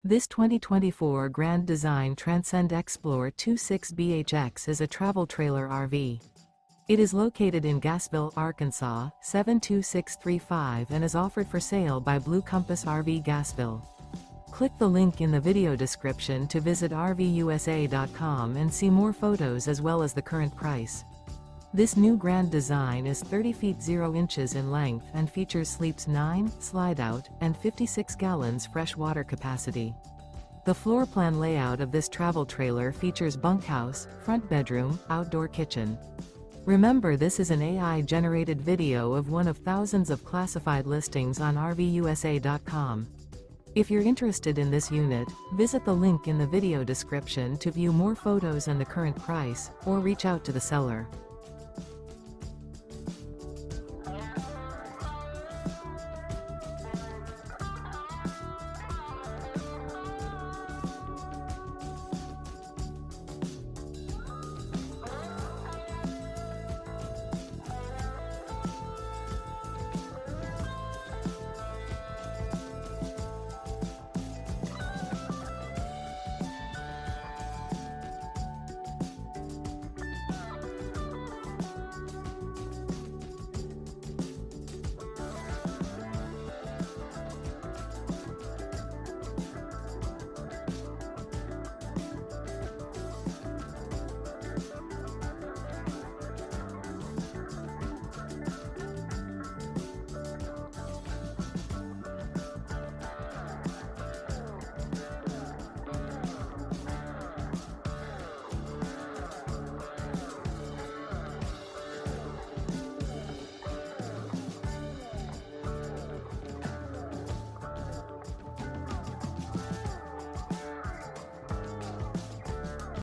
This 2024 Grand Design Transcend Xplor 26BHX is a travel trailer RV. It is located in Gassville, Arkansas, 72635 and is offered for sale by Blue Compass RV Gassville. Click the link in the video description to visit RVUSA.com and see more photos as well as the current price. This new Grand Design is 30 feet 0 inches in length and features sleeps 9, Slideout, and 56 gallons fresh water capacity. The floor plan layout of this travel trailer features bunkhouse, front bedroom, outdoor kitchen. Remember, this is an AI-generated video of one of thousands of classified listings on RVUSA.com. If you're interested in this unit, visit the link in the video description to view more photos and the current price, or reach out to the seller.